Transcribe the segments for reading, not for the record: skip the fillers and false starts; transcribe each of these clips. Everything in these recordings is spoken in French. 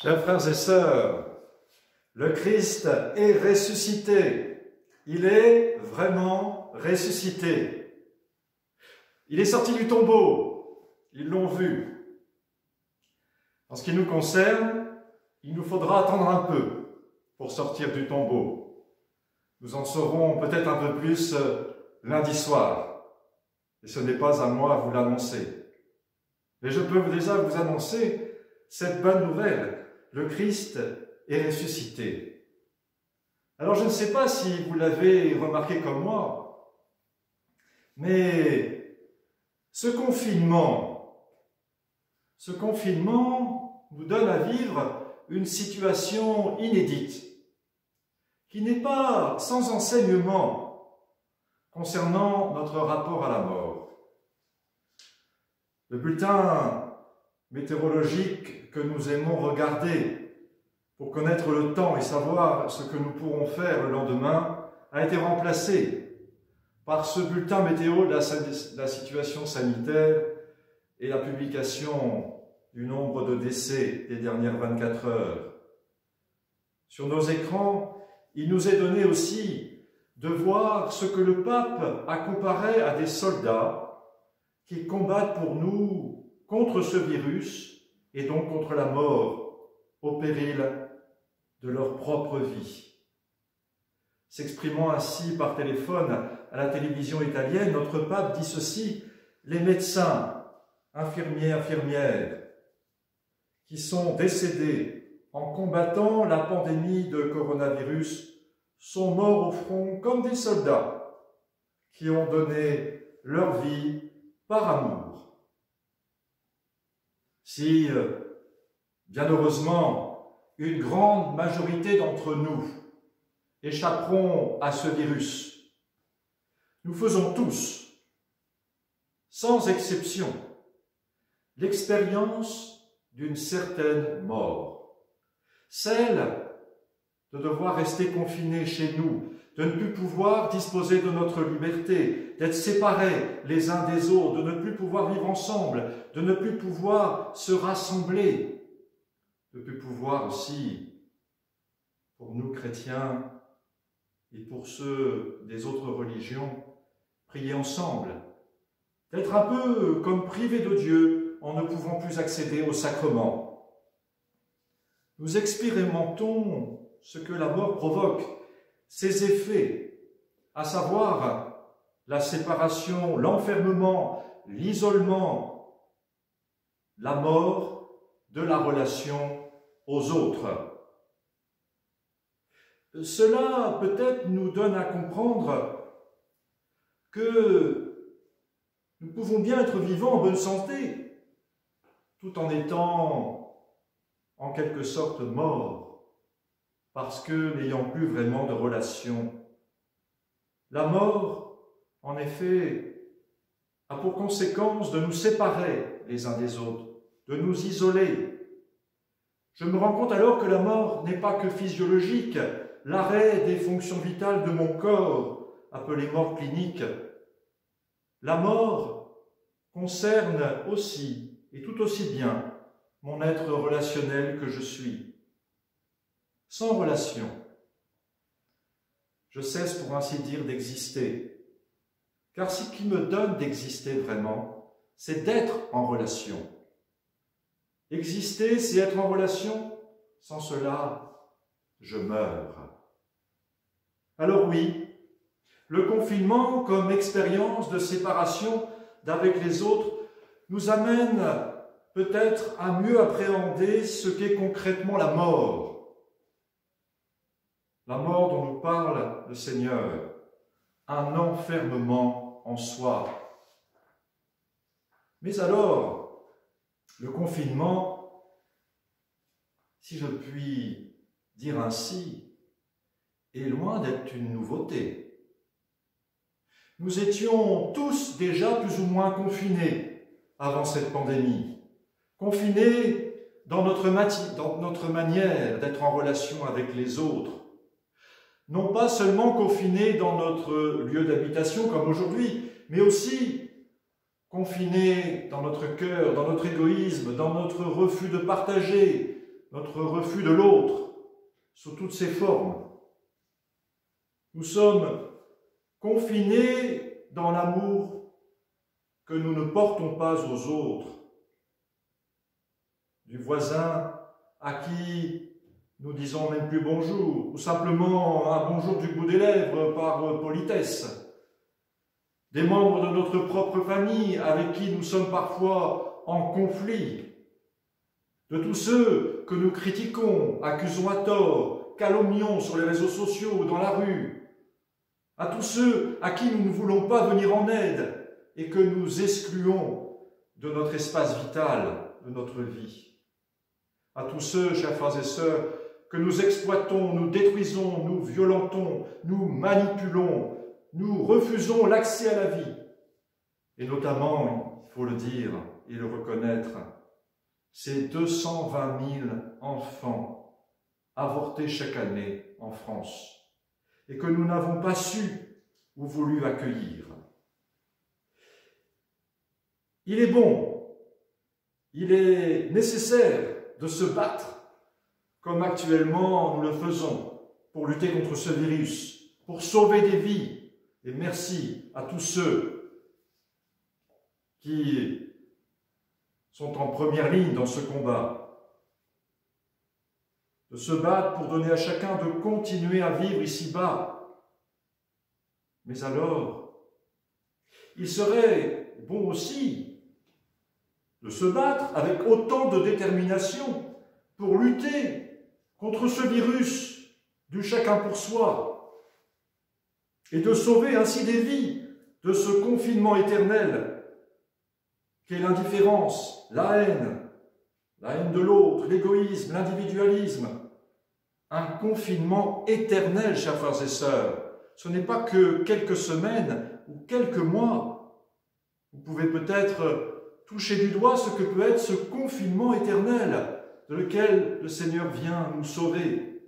Chers frères et sœurs, le Christ est ressuscité. Il est vraiment ressuscité. Il est sorti du tombeau. Ils l'ont vu. En ce qui nous concerne, il nous faudra attendre un peu pour sortir du tombeau. Nous en saurons peut-être un peu plus lundi soir. Et ce n'est pas à moi à vous l'annoncer. Mais je peux déjà vous annoncer cette bonne nouvelle. Le Christ est ressuscité. Alors je ne sais pas si vous l'avez remarqué comme moi, mais ce confinement nous donne à vivre une situation inédite, qui n'est pas sans enseignement concernant notre rapport à la mort. Le bulletin météorologique que nous aimons regarder pour connaître le temps et savoir ce que nous pourrons faire le lendemain a été remplacé par ce bulletin météo de la situation sanitaire et la publication du nombre de décès des dernières 24 heures. Sur nos écrans, il nous est donné aussi de voir ce que le pape a comparé à des soldats qui combattent pour nous contre ce virus et donc contre la mort au péril de leur propre vie. S'exprimant ainsi par téléphone à la télévision italienne, notre pape dit ceci: les médecins, infirmiers, infirmières, qui sont décédés en combattant la pandémie de coronavirus sont morts au front comme des soldats qui ont donné leur vie par amour. Si, bien heureusement, une grande majorité d'entre nous échapperont à ce virus, nous faisons tous, sans exception, l'expérience d'une certaine mort, celle de devoir rester confinés chez nous, de ne plus pouvoir disposer de notre liberté, d'être séparés les uns des autres, de ne plus pouvoir vivre ensemble, de ne plus pouvoir se rassembler, de ne plus pouvoir aussi, pour nous chrétiens et pour ceux des autres religions, prier ensemble, d'être un peu comme privés de Dieu en ne pouvant plus accéder aux sacrements. Nous expérimentons ce que la mort provoque, ses effets, à savoir la séparation, l'enfermement, l'isolement, la mort de la relation aux autres. Cela peut-être nous donne à comprendre que nous pouvons bien être vivants en bonne santé, tout en étant en quelque sorte morts, parce que n'ayant plus vraiment de relation. La mort, en effet, a pour conséquence de nous séparer les uns des autres, de nous isoler. Je me rends compte alors que la mort n'est pas que physiologique, l'arrêt des fonctions vitales de mon corps, appelé mort clinique. La mort concerne aussi, et tout aussi bien, mon être relationnel que je suis. Sans relation, je cesse pour ainsi dire d'exister, car ce qui me donne d'exister vraiment, c'est d'être en relation. Exister, c'est être en relation, sans cela, je meurs. Alors oui, le confinement comme expérience de séparation d'avec les autres nous amène peut-être à mieux appréhender ce qu'est concrètement la mort. La mort dont nous parle le Seigneur, un enfermement en soi. Mais alors, le confinement, si je puis dire ainsi, est loin d'être une nouveauté. Nous étions tous déjà plus ou moins confinés avant cette pandémie, confinés dans notre manière d'être en relation avec les autres, non pas seulement confinés dans notre lieu d'habitation comme aujourd'hui, mais aussi confinés dans notre cœur, dans notre égoïsme, dans notre refus de partager, notre refus de l'autre, sous toutes ses formes. Nous sommes confinés dans l'amour que nous ne portons pas aux autres, du voisin à qui nous disons même plus bonjour, ou simplement un bonjour du bout des lèvres par politesse, des membres de notre propre famille avec qui nous sommes parfois en conflit, de tous ceux que nous critiquons, accusons à tort, calomnions sur les réseaux sociaux ou dans la rue, à tous ceux à qui nous ne voulons pas venir en aide et que nous excluons de notre espace vital, de notre vie. À tous ceux, chers frères et sœurs, que nous exploitons, nous détruisons, nous violentons, nous manipulons, nous refusons l'accès à la vie. Et notamment, il faut le dire et le reconnaître, ces 220 000 enfants avortés chaque année en France et que nous n'avons pas su ou voulu accueillir. Il est bon, il est nécessaire de se battre comme actuellement nous le faisons pour lutter contre ce virus, pour sauver des vies. Et merci à tous ceux qui sont en première ligne dans ce combat, de se battre pour donner à chacun de continuer à vivre ici-bas. Mais alors, il serait bon aussi de se battre avec autant de détermination pour lutter contre ce virus du chacun pour soi et de sauver ainsi des vies de ce confinement éternel qu'est l'indifférence, la haine de l'autre, l'égoïsme, l'individualisme. Un confinement éternel, chers frères et sœurs. Ce n'est pas que quelques semaines ou quelques mois. Vous pouvez peut-être toucher du doigt ce que peut être ce confinement éternel de lequel le Seigneur vient nous sauver.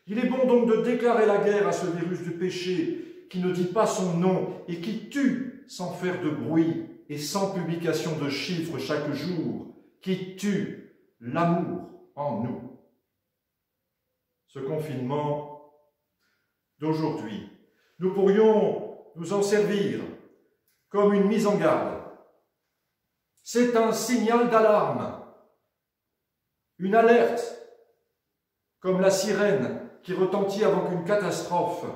Il est bon donc de déclarer la guerre à ce virus du péché qui ne dit pas son nom et qui tue sans faire de bruit et sans publication de chiffres chaque jour, qui tue l'amour en nous. Ce confinement d'aujourd'hui, nous pourrions nous en servir comme une mise en garde. C'est un signal d'alarme, une alerte, comme la sirène qui retentit avant qu'une catastrophe.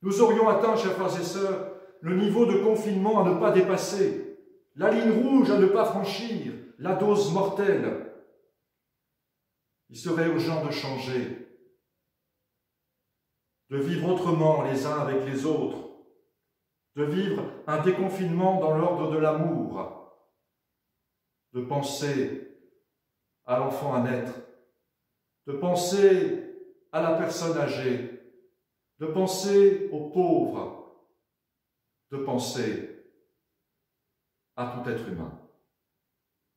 Nous aurions atteint, chers frères et sœurs, le niveau de confinement à ne pas dépasser, la ligne rouge à ne pas franchir, la dose mortelle. Il serait urgent de changer, de vivre autrement les uns avec les autres, de vivre un déconfinement dans l'ordre de l'amour, de penser à l'enfant à naître, de penser à la personne âgée, de penser aux pauvres, de penser à tout être humain,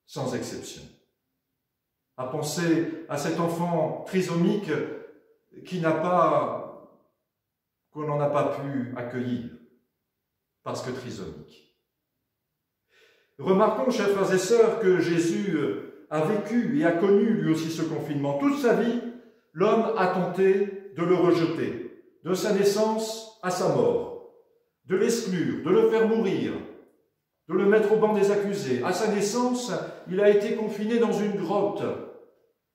sans exception. À penser à cet enfant trisomique qu'on n'en a pas pu accueillir, parce que trisomique. Remarquons, chers frères et sœurs, que Jésus a vécu et a connu lui aussi ce confinement. Toute sa vie, l'homme a tenté de le rejeter, de sa naissance à sa mort, de l'exclure, de le faire mourir, de le mettre au banc des accusés. À sa naissance, il a été confiné dans une grotte,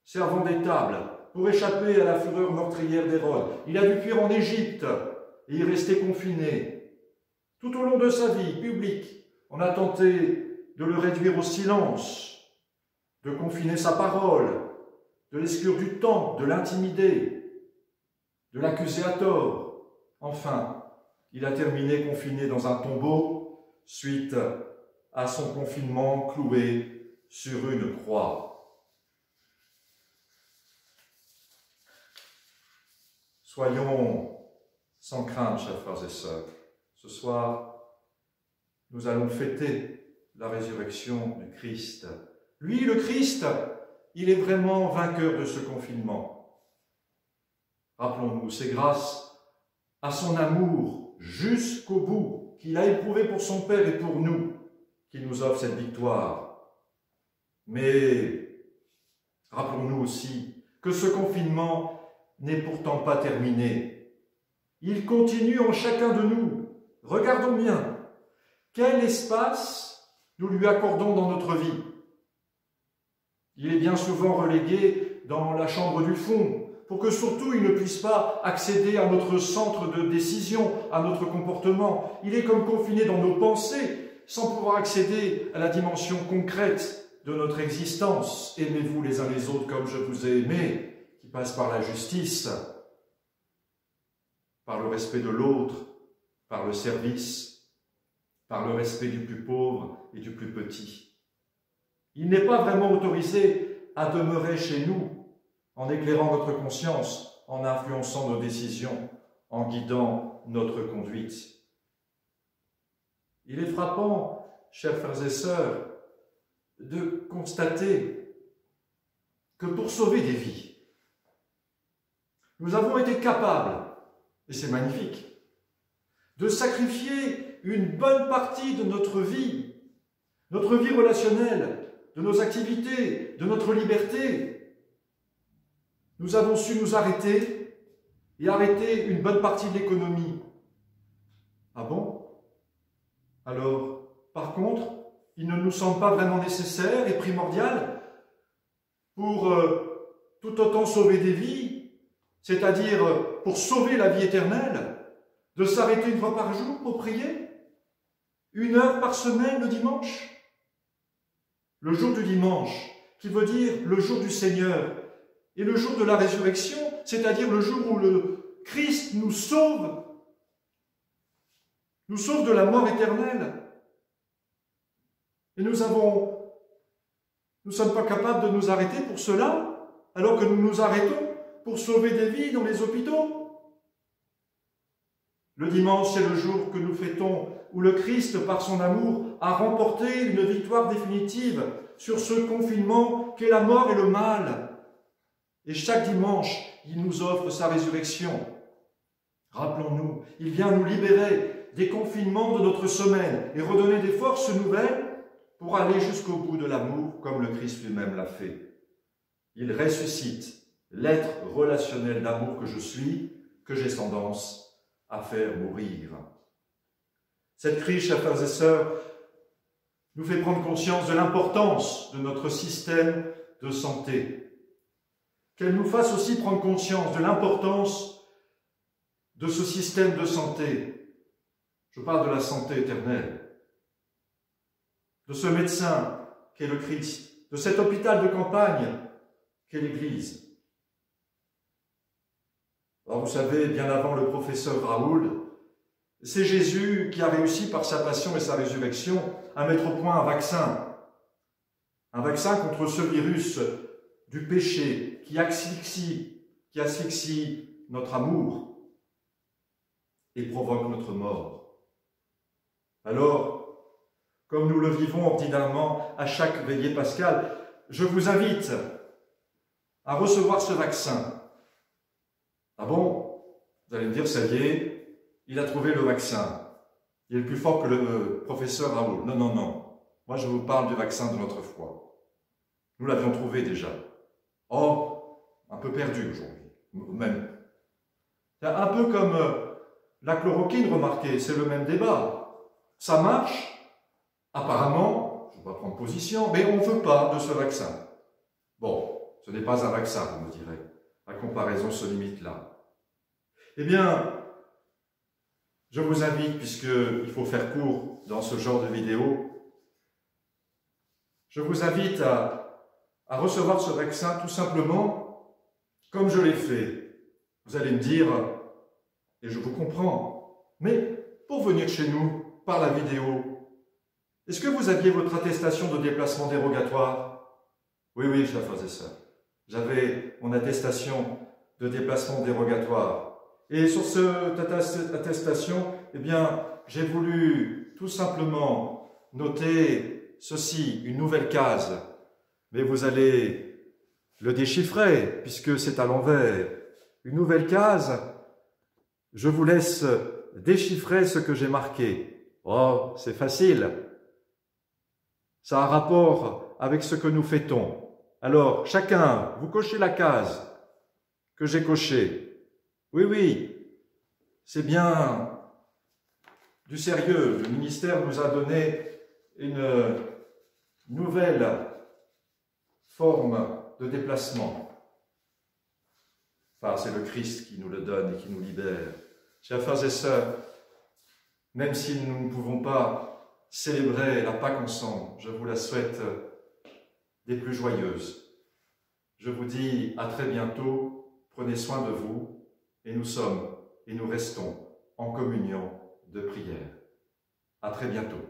servant d'étable, pour échapper à la fureur meurtrière d'Hérode. Il a dû fuir en Égypte et y rester confiné. Tout au long de sa vie publique, on a tenté de le réduire au silence, de confiner sa parole, de l'exclure du temps, de l'intimider, de l'accuser à tort. Enfin, il a terminé confiné dans un tombeau suite à son confinement cloué sur une croix. Soyons sans crainte, chers frères et sœurs. Ce soir, nous allons fêter la résurrection du Christ. Lui, le Christ, il est vraiment vainqueur de ce confinement. Rappelons-nous, c'est grâce à son amour jusqu'au bout qu'il a éprouvé pour son Père et pour nous qu'il nous offre cette victoire. Mais Rappelons-nous aussi que ce confinement n'est pourtant pas terminé. Il continue en chacun de nous. Regardons bien. Quel espace nous lui accordons dans notre vie? Il est bien souvent relégué dans la chambre du fond, pour que surtout il ne puisse pas accéder à notre centre de décision, à notre comportement. Il est comme confiné dans nos pensées, sans pouvoir accéder à la dimension concrète de notre existence. Aimez-vous les uns les autres comme je vous ai aimé, qui passe par la justice, par le respect de l'autre, par le service, par le respect du plus pauvre et du plus petit. Il n'est pas vraiment autorisé à demeurer chez nous en éclairant notre conscience, en influençant nos décisions, en guidant notre conduite. Il est frappant, chers frères et sœurs, de constater que pour sauver des vies, nous avons été capables, et c'est magnifique, de sacrifier une bonne partie de notre vie relationnelle, de nos activités, de notre liberté. Nous avons su nous arrêter et arrêter une bonne partie de l'économie. Ah bon? Alors, par contre, il ne nous semble pas vraiment nécessaire et primordial pour tout autant sauver des vies, c'est-à-dire pour sauver la vie éternelle, de s'arrêter une fois par jour pour prier, 1 heure par semaine le dimanche. Le jour du dimanche, qui veut dire le jour du Seigneur, et le jour de la résurrection, c'est-à-dire le jour où le Christ nous sauve de la mort éternelle. Et nous ne sommes pas capables de nous arrêter pour cela, alors que nous nous arrêtons pour sauver des vies dans les hôpitaux. Le dimanche, c'est le jour que nous fêtons, où le Christ, par son amour, a remporté une victoire définitive sur ce confinement qu'est la mort et le mal. Et chaque dimanche, il nous offre sa résurrection. Rappelons-nous, il vient nous libérer des confinements de notre semaine et redonner des forces nouvelles pour aller jusqu'au bout de l'amour, comme le Christ lui-même l'a fait. Il ressuscite l'être relationnel d'amour que je suis, que j'ai tendance à faire mourir. Cette crise, chers frères et sœurs, nous fait prendre conscience de l'importance de notre système de santé. Qu'elle nous fasse aussi prendre conscience de l'importance de ce système de santé. Je parle de la santé éternelle, de ce médecin qu'est le Christ, de cet hôpital de campagne qu'est l'Église. Alors vous savez, bien avant le professeur Raoul, c'est Jésus qui a réussi par sa passion et sa résurrection à mettre au point un vaccin contre ce virus du péché qui asphyxie notre amour et provoque notre mort. Alors, comme nous le vivons ordinairement à chaque veillée pascale, je vous invite à recevoir ce vaccin. Ah bon? Vous allez me dire, ça y est, il a trouvé le vaccin. Il est plus fort que le professeur Raoul. Non, non, non. Moi, je vous parle du vaccin de notre foi. Nous l'avions trouvé déjà. Oh, un peu perdu aujourd'hui, même. C'est un peu comme la chloroquine, remarquez, c'est le même débat. Ça marche, apparemment, je ne vais pas prendre position, mais on ne veut pas de ce vaccin. Bon, ce n'est pas un vaccin, vous me direz. La comparaison se limite là. Eh bien, je vous invite, puisqu'il faut faire court dans ce genre de vidéo, je vous invite à recevoir ce vaccin tout simplement comme je l'ai fait. Vous allez me dire, et je vous comprends, mais pour venir chez nous par la vidéo, est-ce que vous aviez votre attestation de déplacement dérogatoire? Oui, oui, chers frères et sœurs. J'avais mon attestation de déplacement dérogatoire. Et sur cette attestation, eh bien, j'ai voulu tout simplement noter ceci, une nouvelle case. Mais vous allez le déchiffrer, puisque c'est à l'envers. Une nouvelle case, je vous laisse déchiffrer ce que j'ai marqué. Oh, c'est facile. Ça a un rapport avec ce que nous fêtons. Alors, chacun, vous cochez la case que j'ai cochée. Oui, oui, c'est bien du sérieux. Le ministère nous a donné une nouvelle forme de déplacement. Enfin, c'est le Christ qui nous le donne et qui nous libère. Chers frères et sœurs, même si nous ne pouvons pas célébrer la Pâque ensemble, je vous la souhaite des plus joyeuses. Je vous dis à très bientôt, prenez soin de vous, et nous sommes et nous restons en communion de prière. À très bientôt.